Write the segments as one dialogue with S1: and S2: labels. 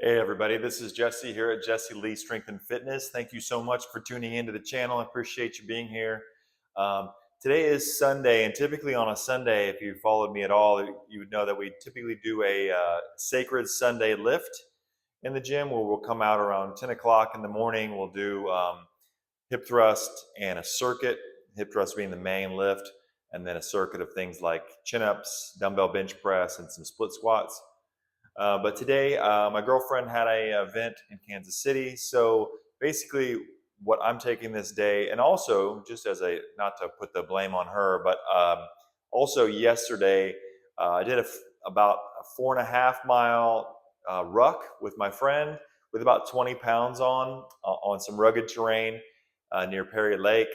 S1: Hey everybody, this is Jesse here at Jesse Lee Strength and Fitness. Thank you so much for tuning into the channel. I appreciate you being here. Um, Today is Sunday, and typically on a Sunday, if you followed me at all, you would know that we typically do a sacred Sunday lift in the gym where we'll come out around 10 o'clock in the morning. We'll do hip thrust and a circuit, hip thrust being the main lift, and then a circuit of things like chin-ups, dumbbell bench press, and some split squats. But today, my girlfriend had a event in Kansas City. So basically, what I'm taking this day, and also just as a not to put the blame on her, but also yesterday, I did about a 4.5 mile ruck with my friend with about 20 pounds on some rugged terrain near Perry Lake.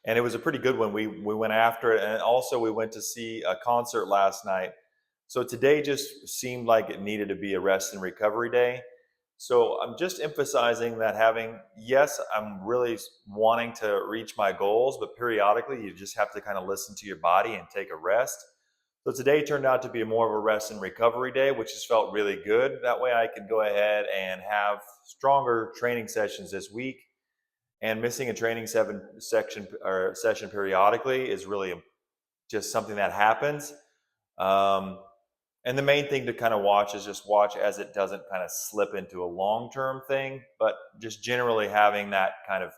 S1: And it was a pretty good one. We went after it, and also we went to see a concert last night. So today just seemed like it needed to be a rest and recovery day. So I'm just emphasizing that yes, I'm really wanting to reach my goals, but periodically you just have to kind of listen to your body and take a rest. So today turned out to be more of a rest and recovery day, which has felt really good. That way I can go ahead and have stronger training sessions this week. And missing a training section or session periodically is really just something that happens. Um, and the main thing to kind of watch is just watch as it doesn't kind of slip into a long-term thing, but just generally having that kind of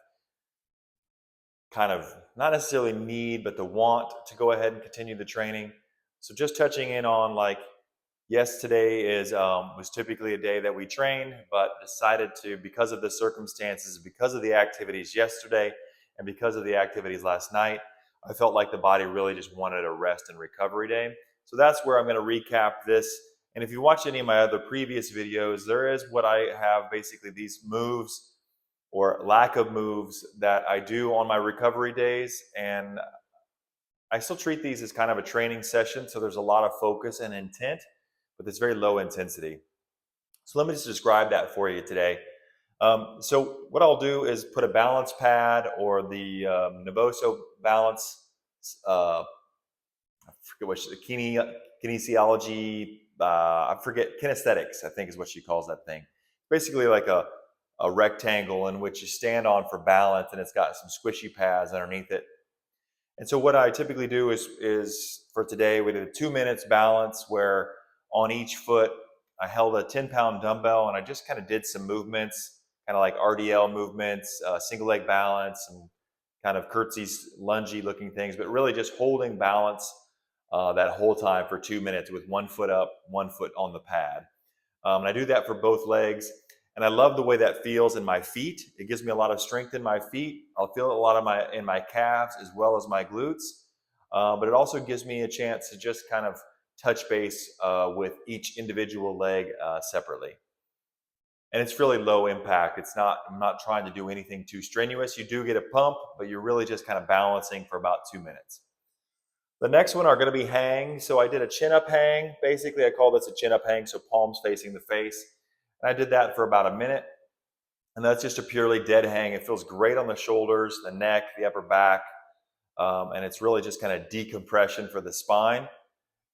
S1: not necessarily need, but the want to go ahead and continue the training. So just touching in on like, yes, today was typically a day that we trained, but decided to, because of the circumstances, because of the activities yesterday, and because of the activities last night, I felt like the body really just wanted a rest and recovery day. So that's where I'm going to recap this. And if you watch any of my other previous videos, there is what I have basically these moves or lack of moves that I do on my recovery days. And I still treat these as kind of a training session. So there's a lot of focus and intent, but it's very low intensity. So let me just describe that for you today. So what I'll do is put a balance pad or the Novoso balance. I forget what kinesiology. I forget kinesthetics. I think is what she calls that thing. Basically, like a rectangle in which you stand on for balance, and it's got some squishy pads underneath it. And so what I typically do is for today, we did 2 minutes balance where on each foot, I held a 10-pound dumbbell and I just kind of did some movements, kind of like RDL movements, single leg balance and kind of curtsies, lungy looking things, but really just holding balance that whole time for 2 minutes with one foot up, one foot on the pad. And I do that for both legs. And I love the way that feels in my feet. It gives me a lot of strength in my feet. I'll feel a lot of in my calves as well as my glutes. But it also gives me a chance to just kind of touch base with each individual leg separately. And it's really low impact. I'm not trying to do anything too strenuous. You do get a pump, but you're really just kind of balancing for about 2 minutes. The next one are going to be hang. So I did a chin up hang. Basically, I call this a chin up hang, so palms facing the face. And I did that for about a minute. And that's just a purely dead hang. It feels great on the shoulders, the neck, the upper back. And it's really just kind of decompression for the spine.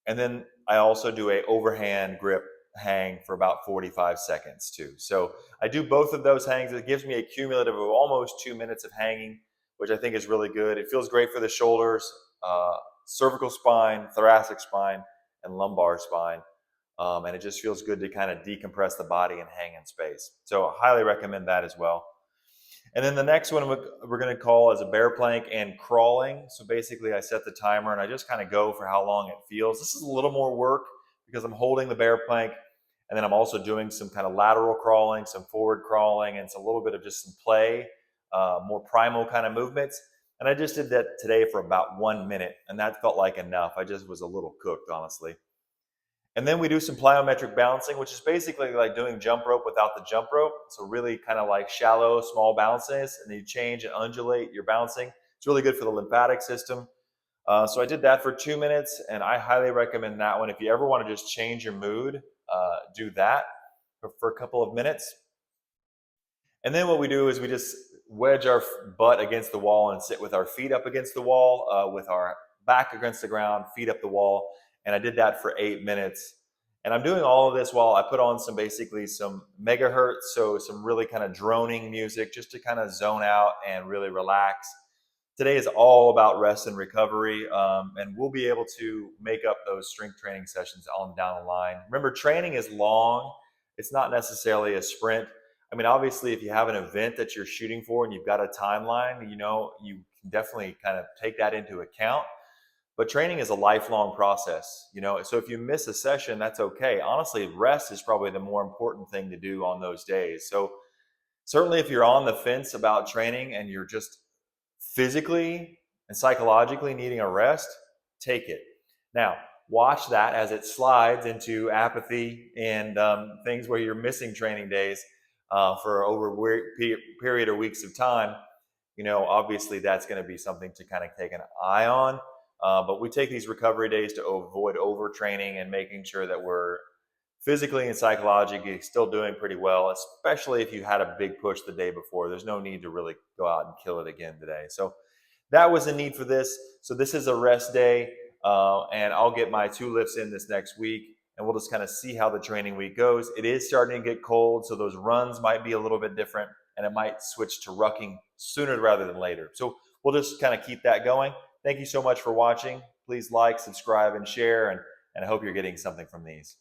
S1: And then I also do a overhand grip hang for about 45 seconds too. So I do both of those hangs. It gives me a cumulative of almost 2 minutes of hanging, which I think is really good. It feels great for the shoulders, cervical spine, thoracic spine, and lumbar spine. And it just feels good to kind of decompress the body and hang in space. So I highly recommend that as well. And then the next one we're going to call is a bear plank and crawling. So basically I set the timer and I just kind of go for how long it feels. This is a little more work because I'm holding the bear plank and then I'm also doing some kind of lateral crawling, some forward crawling, and it's a little bit of just some play, more primal kind of movements. And I just did that today for about 1 minute and that felt like enough. I just was a little cooked, honestly. And then we do some plyometric balancing, which is basically like doing jump rope without the jump rope. So really kind of like shallow, small bounces, and then you change and undulate your bouncing. It's really good for the lymphatic system. So I did that for 2 minutes, and I highly recommend that one. If you ever want to just change your mood, do that for a couple of minutes. And then what we do is we just wedge our butt against the wall and sit with our feet up against the wall, with our back against the ground, feet up the wall. And I did that for 8 minutes. And I'm doing all of this while I put on basically some megahertz, so some really kind of droning music just to kind of zone out and really relax. Today is all about rest and recovery, and we'll be able to make up those strength training sessions on down the line. Remember, training is long. It's not necessarily a sprint. I mean, obviously, if you have an event that you're shooting for and you've got a timeline, you can definitely kind of take that into account. But training is a lifelong process. So if you miss a session, that's okay. Honestly, rest is probably the more important thing to do on those days. So certainly if you're on the fence about training and you're just physically and psychologically needing a rest, take it. Now, watch that as it slides into apathy and things where you're missing training days for over a period or weeks of time. Obviously that's going to be something to kind of take an eye on. But we take these recovery days to avoid overtraining and making sure that we're physically and psychologically still doing pretty well, especially if you had a big push the day before. There's no need to really go out and kill it again today. So that was the need for this. So this is a rest day, and I'll get my 2 lifts in this next week, and we'll just kind of see how the training week goes. It is starting to get cold, so those runs might be a little bit different, and it might switch to rucking sooner rather than later. So we'll just kind of keep that going. Thank you so much for watching. Please like, subscribe, and share, and I hope you're getting something from these.